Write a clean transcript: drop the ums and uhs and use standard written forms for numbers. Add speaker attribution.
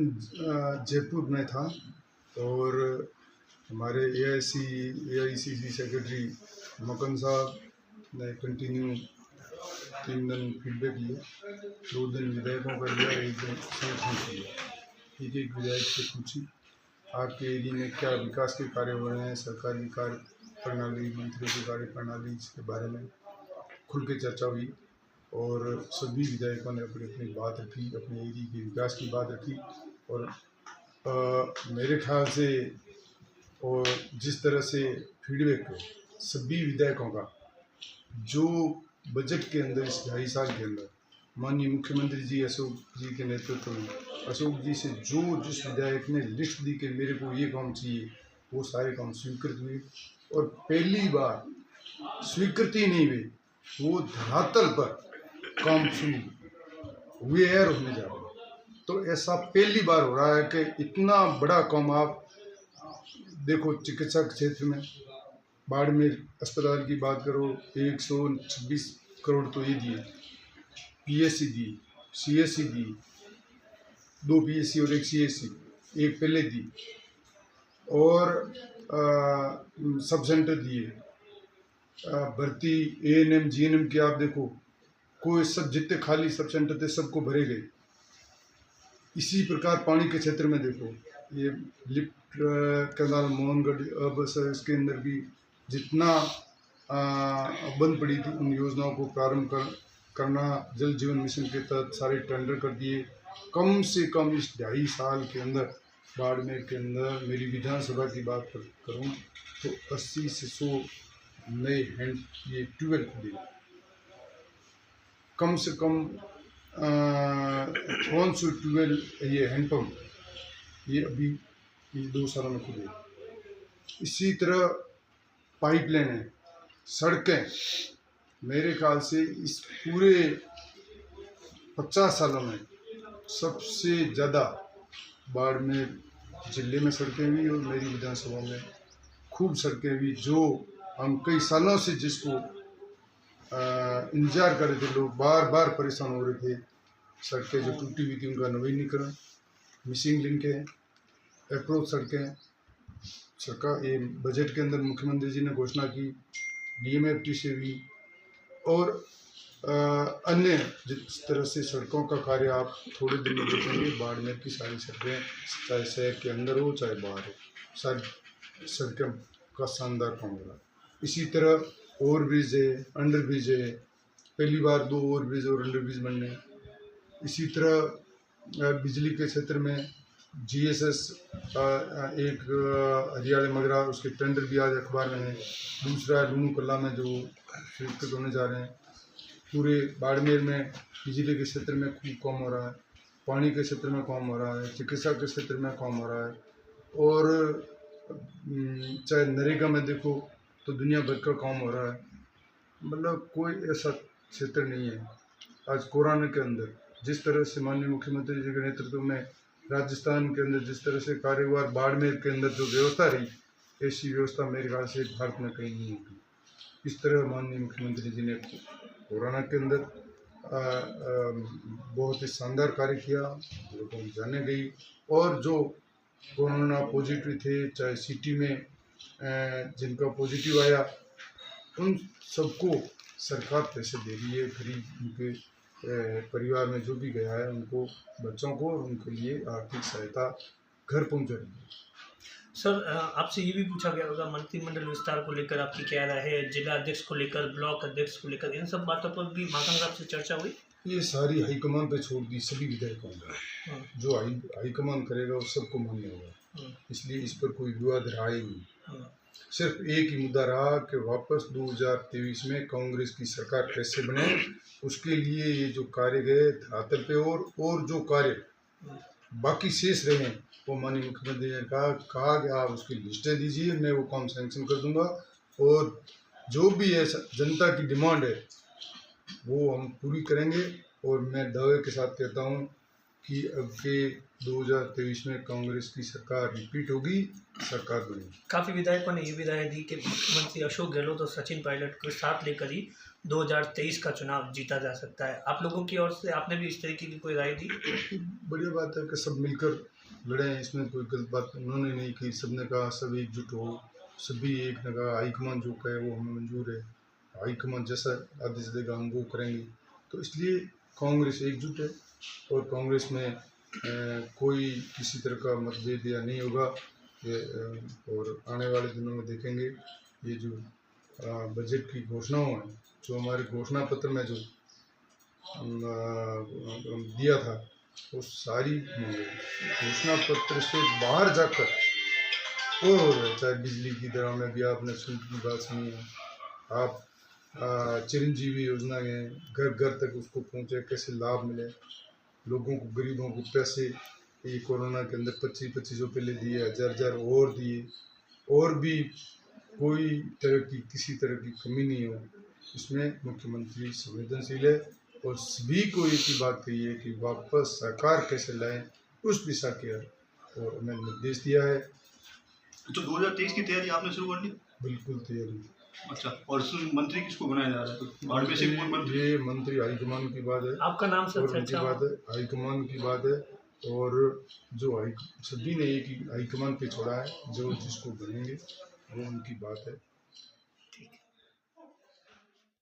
Speaker 1: जयपुर में था और हमारे एआईसीसी सेक्रेटरी मकन साहब ने कंटिन्यू 3 दिन फीडबैक लिया, 2 दिन विधायकों का लिया, 1 दिन संगठन का लिया। एक विधायक से पूछी आपके एरिया में क्या विकास के कार्य हो रहे हैं, सरकारी कार्य प्रणाली, मंत्रियों की कार्य प्रणाली, इसके बारे में खुल के चर्चा हुई और सभी विधायकों ने अपनी अपनी बात रखी, अपने एरिया के विकास की बात रखी। और मेरे ख्याल से और जिस तरह से फीडबैक सभी विधायकों का जो बजट के अंदर इस 2.5 साल के अंदर माननीय मुख्यमंत्री जी अशोक जी के नेतृत्व में अशोक जी से जो जिस विधायक ने लिस्ट दी कि मेरे को ये काम चाहिए, वो सारे काम स्वीकृत हुए। और पहली बार स्वीकृति नहीं हुई, वो धरातल पर काम शुरू हुए हैं और होने जा रहे हैं। तो ऐसा पहली बार हो रहा है कि इतना बड़ा काम आप देखो। चिकित्सा क्षेत्र में बाड़मेर अस्पताल की बात करो, 126 करोड़ तो ये दिए, पीएससी दी, सीएससी दी, 2 पीएससी और 1 सीएससी, एक पहले दी, और सब सेंटर दिए, भर्ती एएनएम जीएनएम की आप देखो, कोई सब जितने खाली सब सेंटर थे सबको भरे गए। इसी प्रकार पानी के क्षेत्र में देखो, ये लिफ्ट कैनाल मोहनगढ़ अब इसके अंदर भी जितना बंद पड़ी थी उन योजनाओं को प्रारंभ करना, जल जीवन मिशन के तहत सारे टेंडर कर दिए। कम से कम इस 2.5 साल के अंदर बाड़मेर के अंदर मेरी विधानसभा की बात करूं तो 80 से 100 नए हैंड ये ट्यूबवेल खुले, कम से कम 500 ट्यूबवेल ये हैंडपम्प ये अभी 2 सालों में खुले। इसी तरह पाइपलाइन है, सड़कें, मेरे ख्याल से इस पूरे 50 सालों में सबसे ज़्यादा बाड़मेर जिले में सड़कें हुई और मेरी विधानसभा में खूब सड़कें हुई। जो हम कई सालों से जिसको इंतजार कर रहे थे, लोग बार बार परेशान हो रहे थे, सड़कें जो टूटी हुई थी उनका नवीनीकरण, मिसिंग लिंक है, अप्रोच सड़कें, सरकार ये बजट के अंदर मुख्यमंत्री जी ने घोषणा की, डीएमएफटी से भी, और अन्य जिस तरह से सड़कों का कार्य आप थोड़े दिन में देखेंगे। बाड़मेर की सारी सड़कें, चाहे शहर के अंदर हो चाहे बाहर हो, सारी सड़कें का शानदार काम हो रहा है। इसी तरह ओवर ब्रिज है, अंडर ब्रिज है, पहली बार 2 ओवर ब्रिज और अंडर ब्रिज बनने। इसी तरह बिजली के क्षेत्र में जीएसएस एक हरियाणा मगरा, उसके टेंडर भी आज अखबार में है। दूसरा लूनू कल्ला में जो स्वीकृत होने जा रहे हैं। पूरे बाड़मेर में बिजली के क्षेत्र में खूब काम हो रहा है, पानी के क्षेत्र में काम हो रहा है, चिकित्सा के क्षेत्र में काम हो रहा है, और चाहे नरेगा में देखो तो दुनिया भर का काम हो रहा है। मतलब कोई ऐसा क्षेत्र नहीं है। आज कोरोना के अंदर जिस तरह से माननीय मुख्यमंत्री जी के नेतृत्व में राजस्थान के अंदर जिस तरह से कार्य हुआ, बाड़मेर के अंदर जो व्यवस्था रही, ऐसी व्यवस्था मेरे ख्याल से भारत में कहीं नहीं होगी। इस तरह माननीय मुख्यमंत्री जी ने कोरोना के अंदर बहुत ही शानदार कार्य किया, लोगों की जाने गई, और जो कोरोना पॉजिटिव थे, चाहे सिटी में जिनका पॉजिटिव आया, उन सबको सरकार पैसे दे रही है। गरीब उनके परिवार में जो भी गया है उनको, बच्चों को, और उनके लिए आर्थिक सहायता घर पहुंचा रही है।
Speaker 2: सर, आपसे ये भी पूछा गया होगा मंत्रिमंडल विस्तार को लेकर आपकी क्या राय है, जिला अध्यक्ष को लेकर, ब्लॉक अध्यक्ष को लेकर, इन सब बातों पर भी माकन साहब से चर्चा हुई?
Speaker 1: ये सारी हाईकमान पे छोड़ दी सभी विधायकों ने, जो हाईकमान करेगा वो सबको मान्य होगा, इसलिए इस पर कोई विवाद रहा ही नहीं। सिर्फ एक ही मुद्दा रहा कि वापस 2023 में कांग्रेस की सरकार कैसे बने, उसके लिए ये जो कार्य गए धरातल पे, और जो कार्य बाकी शेष रहे हैं वो माननीय मुख्यमंत्री ने कहा कि आप उसकी लिस्टें दीजिए, मैं वो काम सैंक्शन कर दूंगा, और जो भी है जनता की डिमांड है वो हम पूरी करेंगे। और मैं दावे के साथ कहता हूँ कि अब के 2023 में कांग्रेस की सरकार रिपीट होगी, सरकार बनेगी।
Speaker 2: काफ़ी विधायकों ने ये भी राय दी कि मुख्यमंत्री अशोक गहलोत और सचिन पायलट को साथ लेकर ही 2023 का चुनाव जीता जा सकता है। आप लोगों की ओर से आपने भी इस तरीके की कोई राय दी?
Speaker 1: बढ़िया बात है कि सब मिलकर लड़ें, इसमें कोई गलत बात उन्होंने नहीं की। सबने कहा सब एकजुट हो, सभी एक ने कहा हाईकमान जो कहे वो हमें मंजूर है, हाईकमान जैसा आदेश देगा हम वो करेंगे। तो इसलिए कांग्रेस एकजुट है और कांग्रेस में कोई किसी तरह का मतभेद या नहीं होगा। और आने वाले दिनों में देखेंगे ये जो बजट की घोषणाओं है, जो हमारे घोषणा पत्र में जो दिया था वो सारी घोषणा पत्र से बाहर जाकर और चाहे बिजली की दरों में भी आपने छूट की बात सुनी है, आप चिरंजीवी योजना है, घर घर तक उसको पहुँचे, कैसे लाभ मिले लोगों को, गरीबों को पैसे ये कोरोना के अंदर 2500 पहले दिए, 1000 और दिए, और भी कोई तरह की किसी तरह की कमी नहीं हो। इसमें मुख्यमंत्री संवेदनशील है और सभी को एक ही बात कही है कि वापस सरकार कैसे लाएं उस दिशा के और हमें निर्देश दिया है।
Speaker 3: तो 2023 की तैयारी आपने शुरू कर ली?
Speaker 1: बिल्कुल तैयारी।
Speaker 3: अच्छा, और इसमें मंत्री किसको बनाया जा रहा है? तो बाड़मेर से पूर्व मंत्री,
Speaker 1: ये मंत्री हाईकमान की बात है,
Speaker 2: आपका नाम
Speaker 1: और
Speaker 2: सबसे
Speaker 1: उनकी
Speaker 2: अच्छा
Speaker 1: बात है, हाईकमान की बात है। और जो सभी ने एक ही हाईकमान पे छोड़ा है, जो जिसको बनेंगे वो उनकी बात है।